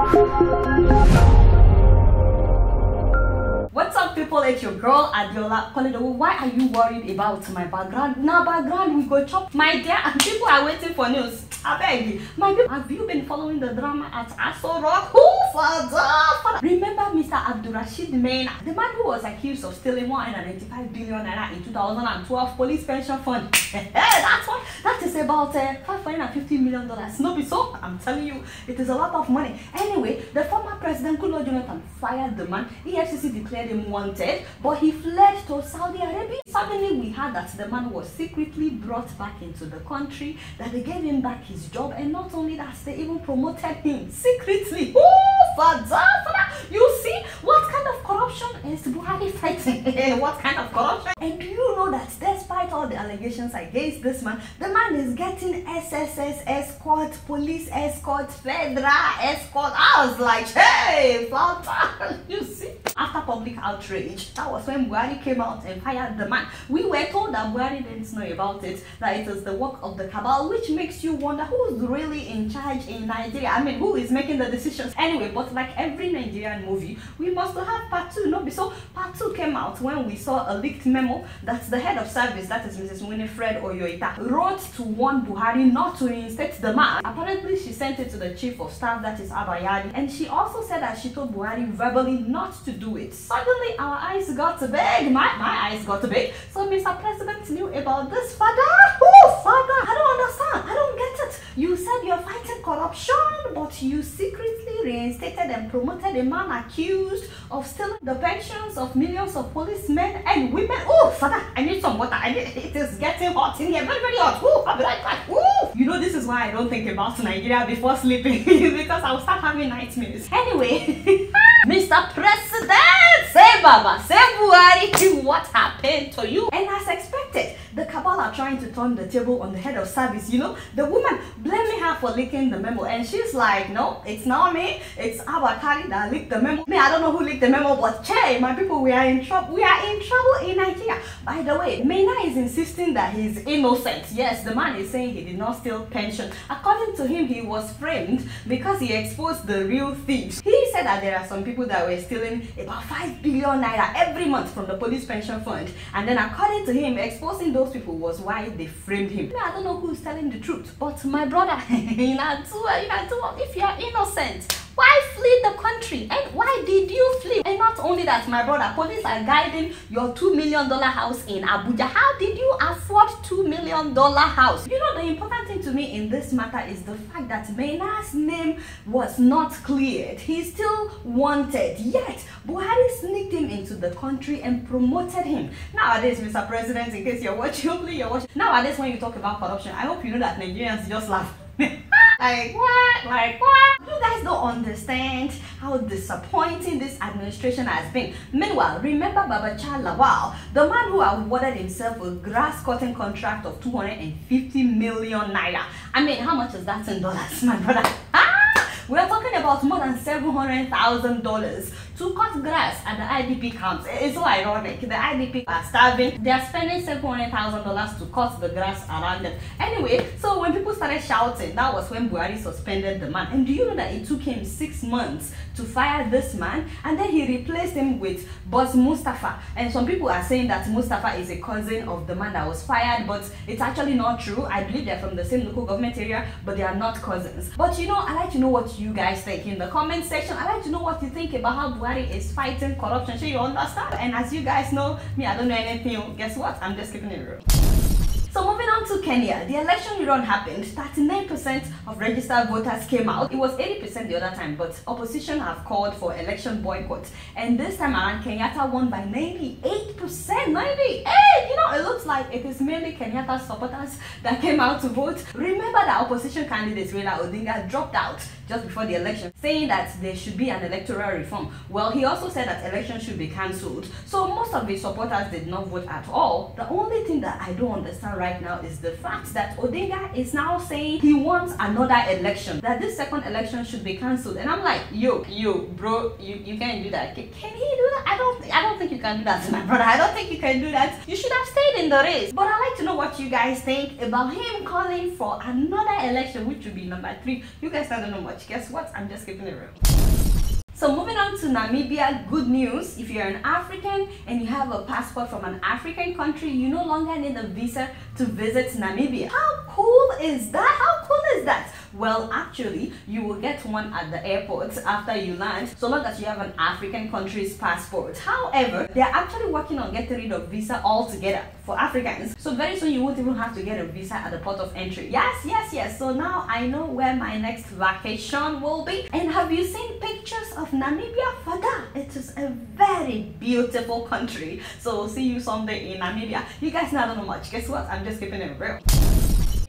What's up, people? It's your girl Adeola. Why are you worried about my background? Now background we go chop. My dear, people are waiting for news. I beg you. My people, have you been following the drama at Aso Rock? Father. Remember Mr. Abdurrashid Maina, the man who was accused of stealing 195 billion naira in 2012 police pension fund? That's what that is about $550 million. No be so? I'm telling you, it is a lot of money. Anyway, the former president Goodluck Jonathan fired the man. EFCC declared him wanted, but he fled to Saudi Arabia. Suddenly, we heard that the man was secretly brought back into the country, that they gave him back his job, and not only that, they even promoted him secretly. Oh, father! You see what kind of corruption is Buhari fighting? What kind of corruption? And do you know that despite all the allegations against this man, the man is getting SSS escort, police escort, federal escort? I was like, hey, father! You see? After public outrage, that was when Buhari came out and fired the man. We were told that Buhari didn't know about it, that it is the work of the cabal, which makes you wonder who's really in charge in Nigeria. I mean, who is making the decisions? Anyway, but like every Nigerian movie, we must have part 2, no? So part 2 came out when we saw a leaked memo that the head of service, that is Mrs. Winifred Oyoita, wrote to warn Buhari not to reinstate the man. Apparently, she sent it to the chief of staff, that is Abayadi, and she also said that she told Buhari verbally not to do it. Suddenly, our eyes got big. My eyes got big. So Mr. President knew about this, father. Oh, father! I don't understand. I don't get it. You said you're fighting corruption, but you secretly reinstated and promoted a man accused of stealing the pensions of millions of policemen and women. Oh, father, I need some water. It is getting hot in here. Very, very hot. Oh, I'll be right back. Oh. You know, this is why I don't think about Nigeria before sleeping, because I'll start having nightmares. Anyway, Mr. President, say Baba, say Buhari, what happened to you? And as expected, the cabal are trying to turn the table on the head of service. You know, the woman blaming her for leaking the memo, and she's like, no, it's not me, it's Abakari that leaked the memo. I don't know who leaked the memo, but hey, my people, we are in trouble. We are in trouble in Nigeria. By the way, Maina is insisting that he's innocent. Yes, the man is saying he did not steal pension. According to him, he was framed because he exposed the real thieves. He said that there are some people that were stealing about 5 billion naira every month from the police pension fund, and then according to him, exposing those people was why they framed him. I don't know who's telling the truth, but my brother, if you are innocent, why flee the country? And why did you flee? And not only that, my brother, police are guiding your $2 million house in Abuja. How did you afford $2 million house? You know, the important thing to me in this matter is the fact that Maina's name was not cleared. He's still wanted, yet Buhari sneaked him into the country and promoted him. Nowadays, Mr. President, in case you're watching, hopefully you're watching. Nowadays, when you talk about corruption, I hope you know that Nigerians just laugh. Like what? Like what? You guys don't understand how disappointing this administration has been. Meanwhile, remember Babacha Lawal, the man who awarded himself a grass cutting contract of 250 million naira. I mean, how much is that in dollars, my brother? We are talking about more than $700,000 to cut grass at the IDP camps. It's so ironic. The IDP are starving. They are spending $700,000 to cut the grass around them. Anyway, so when people started shouting, that was when Buhari suspended the man. And do you know that it took him 6 months to fire this man? And then he replaced him with Boss Mustafa. And some people are saying that Mustafa is a cousin of the man that was fired, but it's actually not true. I believe they're from the same local government area, but they are not cousins. But you know, I like to know what you guys think in the comment section. I like to know what you think about how Buhari is fighting corruption. So you understand? And as you guys know, me, I don't know anything. Guess what? I'm just keeping it real. So moving on to Kenya, the election rerun happened. 39% of registered voters came out. It was 80% the other time, but opposition have called for election boycott. And this time around, Kenyatta won by 98%. 98! You know, it looks like it is mainly Kenyatta supporters that came out to vote. Remember that opposition candidate Raila Odinga dropped out just before the election, saying that there should be an electoral reform. Well, he also said that elections should be cancelled. So most of his supporters did not vote at all. The only thing that I don't understand right now is the fact that Odinga is now saying he wants another election, that this second election should be cancelled. And I'm like, yo, bro, you can't do that. Can he do that? I don't think you can do that, my brother. I don't think you can do that. You should have stayed in the race. But I'd like to know what you guys think about him calling for another election, which would be number 3. You guys don't know much. Guess what? I'm just keeping it real. So moving on to Namibia, good news. If you're an African and you have a passport from an African country, you no longer need a visa to visit Namibia. How cool is that? How cool is that? Well, actually, you will get one at the airport after you land, so long as you have an African country's passport. However, they're actually working on getting rid of visa altogether for Africans. So very soon you won't even have to get a visa at the port of entry. Yes. So now I know where my next vacation will be. And have you seen pictures of Namibia? Father, it is a very beautiful country. So we'll see you someday in Namibia. You guys know I don't know much. Guess what? I'm just keeping it real.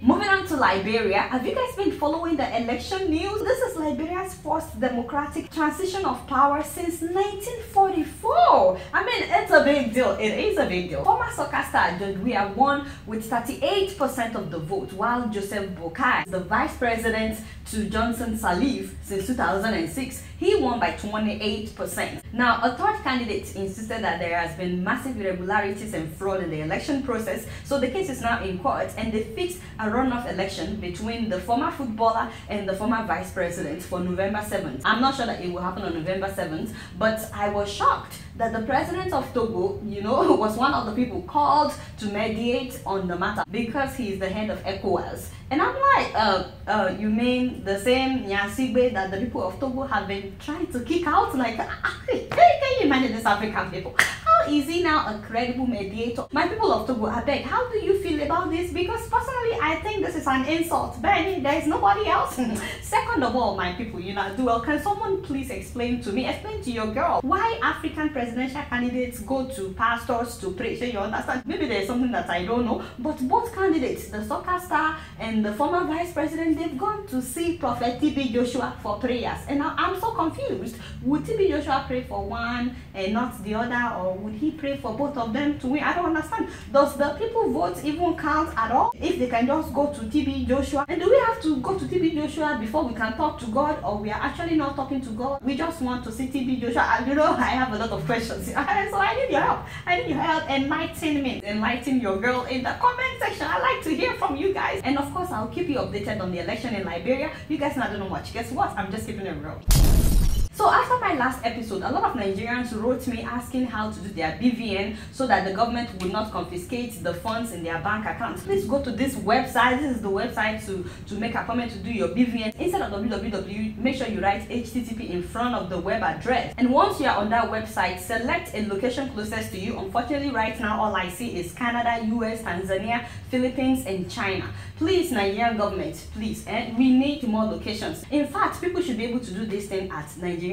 Moving on to Liberia, have you guys been following the election news? This is Liberia's first democratic transition of power since 1944. I mean, it's a big deal. It is a big deal. Former soccer star Buhari won with 38% of the vote, while Joseph Boakai, the vice president to Johnson Sirleaf since 2006, he won by 28%. Now, a third candidate insisted that there has been massive irregularities and fraud in the election process, so the case is now in court, and they fixed a runoff election between the former footballer and the former vice president for November 7th. I'm not sure that it will happen on November 7th, but I was shocked that the president of Togo, was one of the people called to mediate on the matter because he is the head of ECOWAS. And I'm like, you mean the same Nyasigbe that the people of Togo have been trying to kick out? Like, can you imagine this African people? How is he now a credible mediator? My people of Togo, I beg, how do you feel about this? Because personally, I think this is an insult. Benny, there is nobody else. Second of all, my people, can someone please explain to to your girl, why African presidential candidates go to pastors to pray? So you understand? Maybe there's something that I don't know, but both candidates, the soccer star and the former vice president, they've gone to see Prophet TB Joshua for prayers. And now I'm so confused. Would TB Joshua pray for one and not the other, or would he pray for both of them to win? I don't understand. Does the people vote even count at all if they can just go to TB Joshua? And do we have to go to TB Joshua before we can talk to God, or we are actually not talking to God? We just want to see TB Joshua. I have a lot of questions. So I need your help. I need your help. Enlighten me. Enlighten your girl in the comment section. I like to hear from you guys. And of course, I'll keep you updated on the election in Liberia. You guys know I don't know much. Guess what? I'm just keeping it real. So after my last episode, a lot of Nigerians wrote me asking how to do their BVN so that the government would not confiscate the funds in their bank accounts. Please go to this website. This is the website to make a comment to do your BVN. Instead of www, make sure you write HTTP in front of the web address. And once you are on that website, select a location closest to you. Unfortunately, right now, all I see is Canada, US, Tanzania, Philippines, and China. Please, Nigerian government, please, we need more locations. In fact, people should be able to do this thing at Nigerian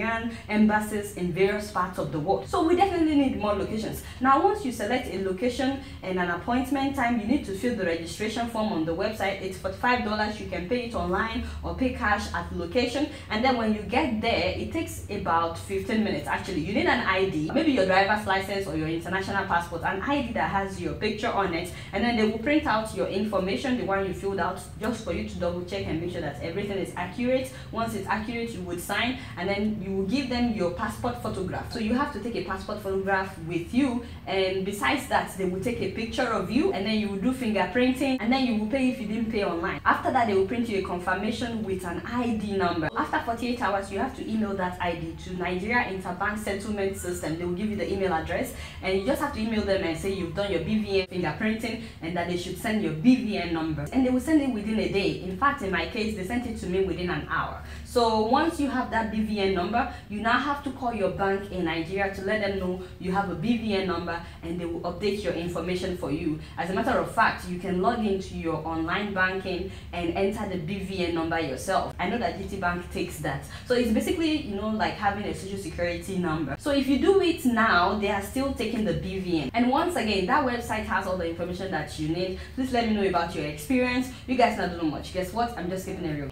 embassies in various parts of the world. So we definitely need more locations. Now, once you select a location and an appointment time, you need to fill the registration form on the website. It's $45. You can pay it online or pay cash at the location. And then when you get there, it takes about 15 minutes. Actually, you need an ID, maybe your driver's license or your international passport, an ID that has your picture on it, and then they will print out your information, the one you filled out, just for you to double check and make sure that everything is accurate. Once it's accurate, you would sign, and then you will give them your passport photograph. So you have to take a passport photograph with you, and besides that, they will take a picture of you, and then you will do fingerprinting, and then you will pay if you didn't pay online. After that, they will print you a confirmation with an ID number. After 48 hours, you have to email that ID to Nigeria Interbank Settlement System. They will give you the email address, and you just have to email them and say you've done your BVN fingerprinting and that they should send your BVN number, and they will send it within a day. In fact, in my case, they sent it to me within an hour. So once you have that BVN number, you now have to call your bank in Nigeria to let them know you have a BVN number, and they will update your information for you. As a matter of fact, you can log into your online banking and enter the BVN number yourself. I know that GT Bank takes that. So it's basically, like having a social security number. So if you do it now, they are still taking the BVN. And once again, that website has all the information that you need. Please let me know about your experience. You guys not know much. Guess what? I'm just keeping it real.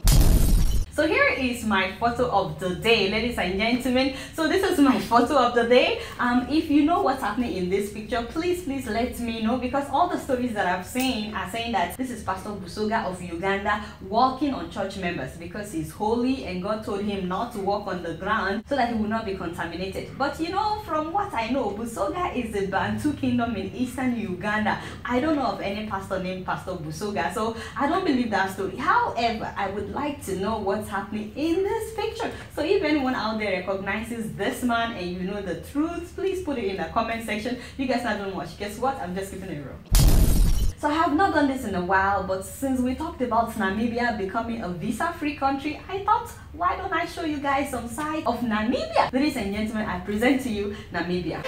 So here is my photo of the day, ladies and gentlemen. So this is my photo of the day. If you know what's happening in this picture, please let me know, because all the stories that I've seen are saying that this is Pastor Busoga of Uganda walking on church members because he's holy and God told him not to walk on the ground so that he will not be contaminated. But you know, from what I know, Busoga is a Bantu kingdom in eastern Uganda. I don't know of any pastor named Pastor Busoga, so I don't believe that story. However, I would like to know what's happening in this picture. So if anyone out there recognizes this man and you know the truth, please put it in the comment section. You guys not doing much. Guess what? I'm just keeping it real. So I have not done this in a while, but since we talked about Namibia becoming a visa-free country, I thought, why don't I show you guys some side of Namibia? Ladies and gentlemen, I present to you Namibia.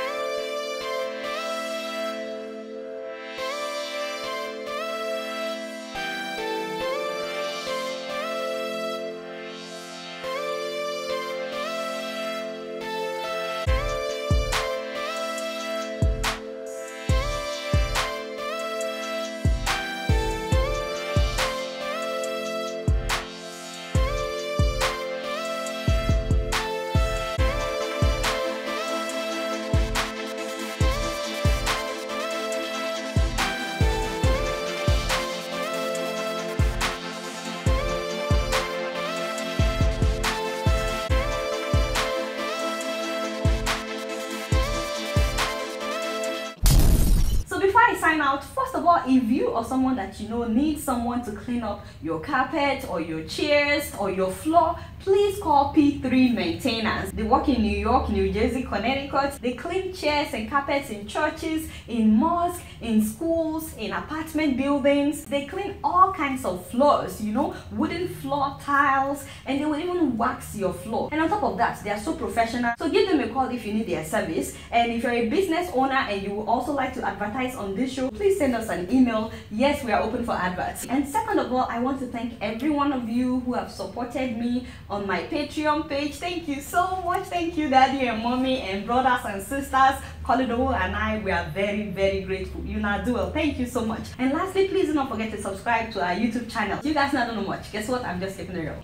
Sign out. First of all, if you or someone that you know needs someone to clean up your carpet or your chairs or your floor, please call P3 Maintenance. They work in New York, New Jersey, Connecticut. They clean chairs and carpets in churches, in mosques, in schools, in apartment buildings. They clean all kinds of floors, you know, wooden floor tiles, and they will even wax your floor. And on top of that, they are so professional. So give them a call if you need their service. And if you're a business owner and you would also like to advertise on this show, please send us an email. Yes, we are open for adverts. And second of all, I want to thank every one of you who have supported me on my Patreon page. Thank you so much. Thank you, daddy and mommy and brothers and sisters. Adeola and I, we are very grateful. You know, do well. Thank you so much. And lastly, please do not forget to subscribe to our YouTube channel. You guys not know much. Guess what? I'm just keeping it real.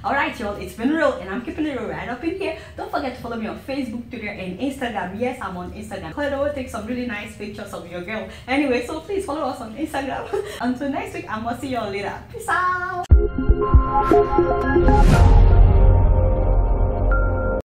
Alright y'all, it's been real and I'm keeping it real right up in here. Don't forget to follow me on Facebook, Twitter and Instagram. Yes, I'm on Instagram. Adeola takes some really nice pictures of your girl. Anyway, so please follow us on Instagram. Until next week, I'm gonna see y'all later. Peace out.